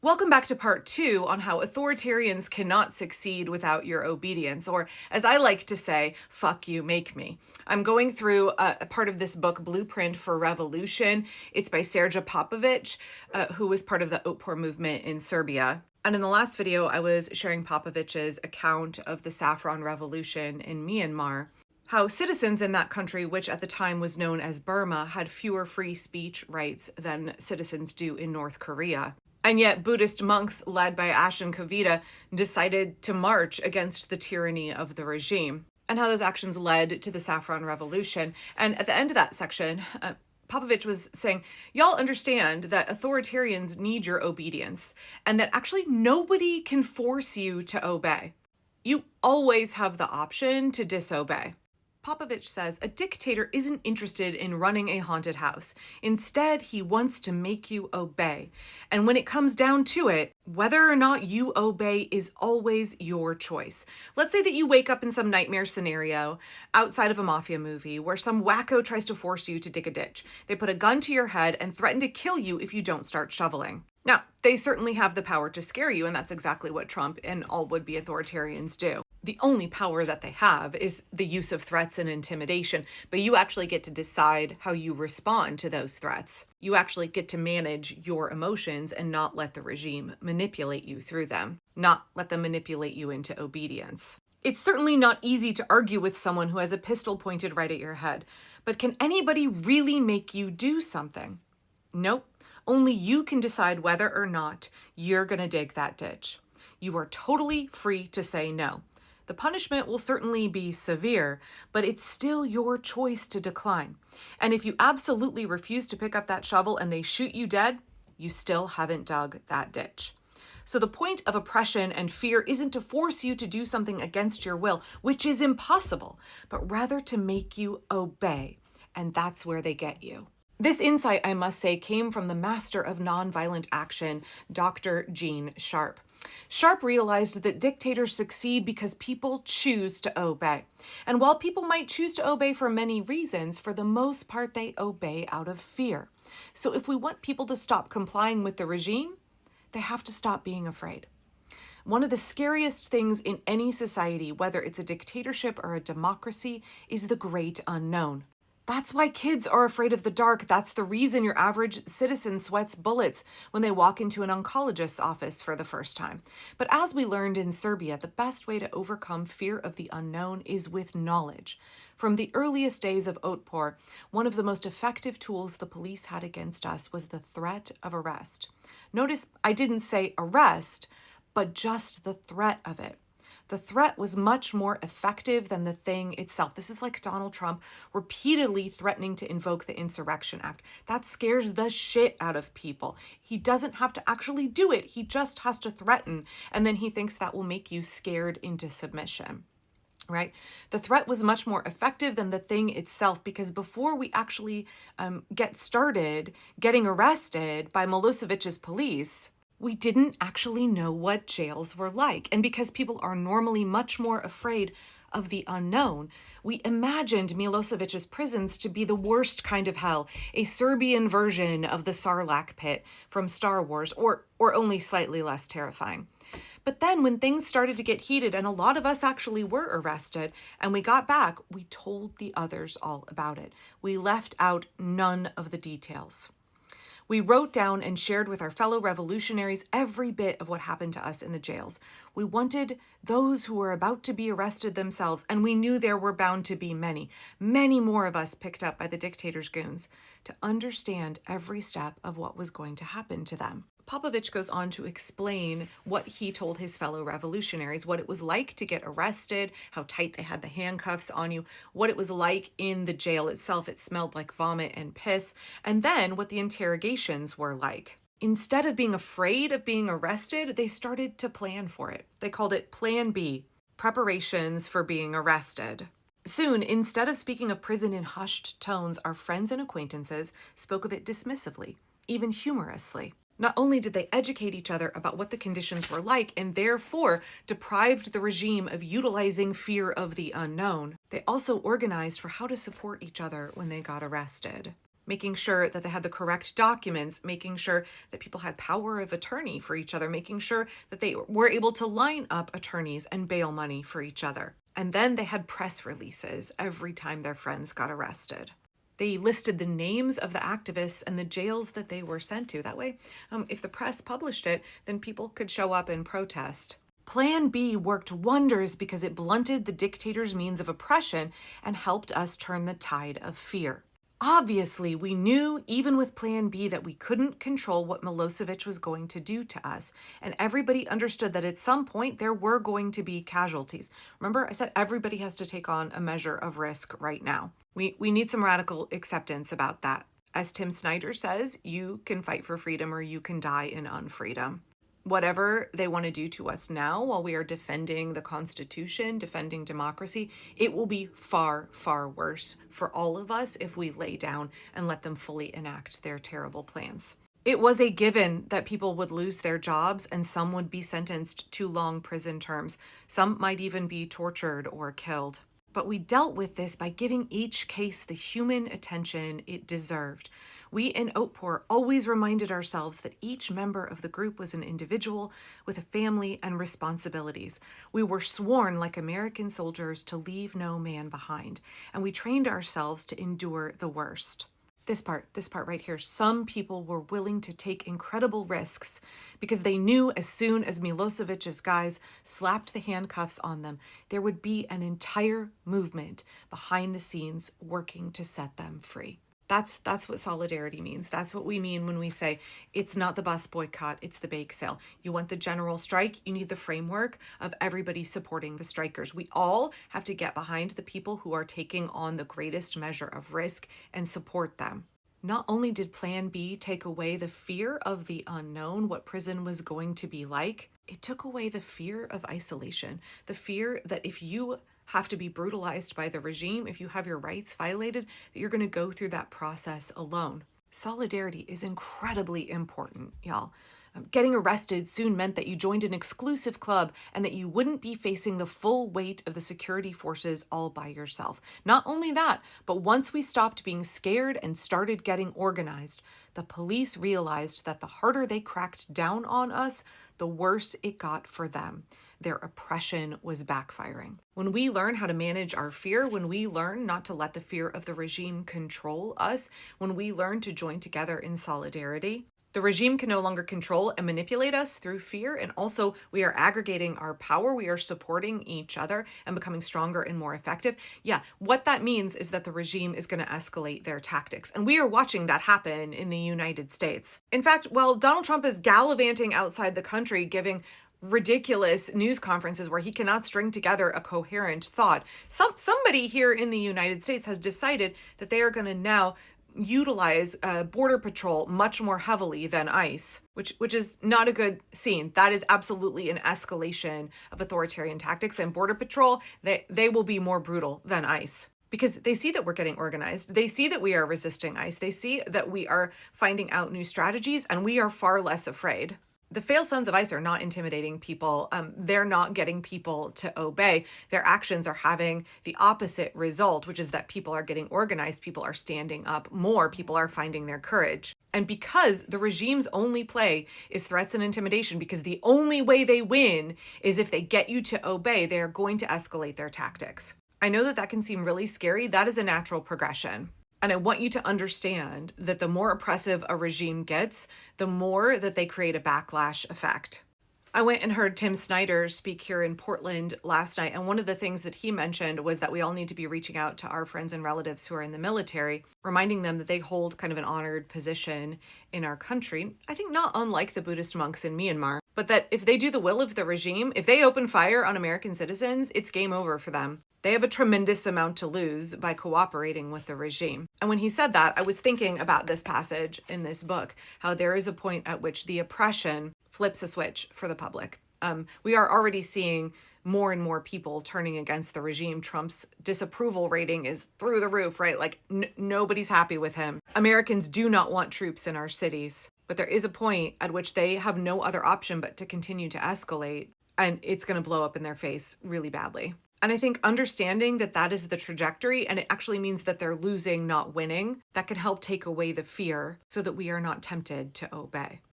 Welcome back to part 2 on how authoritarians cannot succeed without your obedience, or as I like to say, fuck you, make me. I'm going through a part of this book, Blueprint for Revolution. It's by Sergej Popovic, who was part of the Otpor movement in Serbia. And in the last video, I was sharing Popovic's account of the Saffron Revolution in Myanmar. How citizens in that country, which at the time was known as Burma, had fewer free speech rights than citizens do in North Korea. And yet Buddhist monks led by Ashen Kavita decided to march against the tyranny of the regime, and how those actions led to the Saffron Revolution. And at the end of that section, Popovic was saying, y'all understand that authoritarians need your obedience, and that actually nobody can force you to obey. You always have the option to disobey. Popovic says a dictator isn't interested in running a haunted house. Instead, he wants to make you obey. And when it comes down to it, whether or not you obey is always your choice. Let's say that you wake up in some nightmare scenario outside of a mafia movie where some wacko tries to force you to dig a ditch. They put a gun to your head and threaten to kill you if you don't start shoveling. Now, they certainly have the power to scare you, and that's exactly what Trump and all would-be authoritarians do. The only power that they have is the use of threats and intimidation, but you actually get to decide how you respond to those threats. You actually get to manage your emotions and not let the regime manipulate you through them, not let them manipulate you into obedience. It's certainly not easy to argue with someone who has a pistol pointed right at your head, but can anybody really make you do something? Nope. Only you can decide whether or not you're going to dig that ditch. You are totally free to say no. The punishment will certainly be severe, but it's still your choice to decline. And if you absolutely refuse to pick up that shovel and they shoot you dead, you still haven't dug that ditch. So the point of oppression and fear isn't to force you to do something against your will, which is impossible, but rather to make you obey. And that's where they get you. This insight, I must say, came from the master of nonviolent action, Dr. Gene Sharp. Sharp realized that dictators succeed because people choose to obey. And while people might choose to obey for many reasons, for the most part, they obey out of fear. So if we want people to stop complying with the regime, they have to stop being afraid. One of the scariest things in any society, whether it's a dictatorship or a democracy, is the great unknown. That's why kids are afraid of the dark. That's the reason your average citizen sweats bullets when they walk into an oncologist's office for the first time. But as we learned in Serbia, the best way to overcome fear of the unknown is with knowledge. From the earliest days of Otpor, one of the most effective tools the police had against us was the threat of arrest. Notice I didn't say arrest, but just the threat of it. The threat was much more effective than the thing itself. This is like Donald Trump repeatedly threatening to invoke the Insurrection Act. That scares the shit out of people. He doesn't have to actually do it. He just has to threaten, and then he thinks that will make you scared into submission. Right? The threat was much more effective than the thing itself, because before we actually get started getting arrested by Milosevic's police, we didn't actually know what jails were like. And because people are normally much more afraid of the unknown, we imagined Milosevic's prisons to be the worst kind of hell, a Serbian version of the Sarlacc pit from Star Wars, or only slightly less terrifying. But then when things started to get heated, and a lot of us actually were arrested, and we got back, we told the others all about it. We left out none of the details. We wrote down and shared with our fellow revolutionaries every bit of what happened to us in the jails. We wanted those who were about to be arrested themselves, and we knew there were bound to be many, many more of us picked up by the dictator's goons, to understand every step of what was going to happen to them. Popovic goes on to explain what he told his fellow revolutionaries, what it was like to get arrested, how tight they had the handcuffs on you, what it was like in the jail itself. It smelled like vomit and piss, and then what the interrogations were like. Instead of being afraid of being arrested, they started to plan for it. They called it Plan B, preparations for being arrested. Soon, instead of speaking of prison in hushed tones, our friends and acquaintances spoke of it dismissively, even humorously. Not only did they educate each other about what the conditions were like and therefore deprived the regime of utilizing fear of the unknown, they also organized for how to support each other when they got arrested. making sure that they had the correct documents, making sure that people had power of attorney for each other, making sure that they were able to line up attorneys and bail money for each other. And then they had press releases every time their friends got arrested. They listed the names of the activists and the jails that they were sent to. That way, if the press published it, then people could show up and protest. Plan B worked wonders because it blunted the dictator's means of oppression and helped us turn the tide of fear. Obviously, we knew, even with Plan B, that we couldn't control what Milosevic was going to do to us. And everybody understood that at some point there were going to be casualties. Remember, I said everybody has to take on a measure of risk right now. We need some radical acceptance about that. As Tim Snyder says, you can fight for freedom or you can die in unfreedom. Whatever they want to do to us now while we are defending the Constitution, defending democracy, it will be far, far worse for all of us if we lay down and let them fully enact their terrible plans. It was a given that people would lose their jobs and some would be sentenced to long prison terms. Some might even be tortured or killed. But we dealt with this by giving each case the human attention it deserved. We in Outpour always reminded ourselves that each member of the group was an individual with a family and responsibilities. We were sworn like American soldiers to leave no man behind, and we trained ourselves to endure the worst. This part right here, some people were willing to take incredible risks because they knew as soon as Milosevic's guys slapped the handcuffs on them, there would be an entire movement behind the scenes working to set them free. That's what solidarity means. That's what we mean when we say it's not the bus boycott, it's the bake sale. You want the general strike, you need the framework of everybody supporting the strikers. We all have to get behind the people who are taking on the greatest measure of risk and support them. Not only did Plan B take away the fear of the unknown, what prison was going to be like, it took away the fear of isolation, the fear that if you have to be brutalized by the regime, if you have your rights violated, that you're going to go through that process alone. Solidarity is incredibly important, y'all. Getting arrested soon meant that you joined an exclusive club and that you wouldn't be facing the full weight of the security forces all by yourself. Not only that, but once we stopped being scared and started getting organized, the police realized that the harder they cracked down on us, the worse it got for them. Their oppression was backfiring. When we learn how to manage our fear, when we learn not to let the fear of the regime control us, when we learn to join together in solidarity, the regime can no longer control and manipulate us through fear, and also we are aggregating our power, we are supporting each other and becoming stronger and more effective. Yeah, what that means is that the regime is going to escalate their tactics, and we are watching that happen in the United States. In fact, while Donald Trump is gallivanting outside the country, giving ridiculous news conferences where he cannot string together a coherent thought, somebody here in the United States has decided that they are going to now utilize Border Patrol much more heavily than ICE, which is not a good scene. That is absolutely an escalation of authoritarian tactics, and Border Patrol, they will be more brutal than ICE. Because they see that we're getting organized. They see that we are resisting ICE. They see that we are finding out new strategies, and we are far less afraid. The fail sons of ICE are not intimidating people. They're not getting people to obey. Their actions are having the opposite result, which is that people are getting organized, people are standing up more, people are finding their courage. And because the regime's only play is threats and intimidation, because the only way they win is if they get you to obey, they are going to escalate their tactics. I know that can seem really scary. That is a natural progression. And I want you to understand that the more oppressive a regime gets, the more that they create a backlash effect. I went and heard Tim Snyder speak here in Portland last night, and one of the things that he mentioned was that we all need to be reaching out to our friends and relatives who are in the military, reminding them that they hold kind of an honored position in our country. I think not unlike the Buddhist monks in Myanmar, but that if they do the will of the regime, if they open fire on American citizens, it's game over for them. They have a tremendous amount to lose by cooperating with the regime. And when he said that, I was thinking about this passage in this book, how there is a point at which the oppression flips a switch for the public. We are already seeing more and more people turning against the regime. Trump's disapproval rating is through the roof, right? Like nobody's happy with him. Americans do not want troops in our cities, but there is a point at which they have no other option but to continue to escalate, and it's going to blow up in their face really badly. And I think understanding that that is the trajectory and it actually means that they're losing, not winning, that can help take away the fear so that we are not tempted to obey.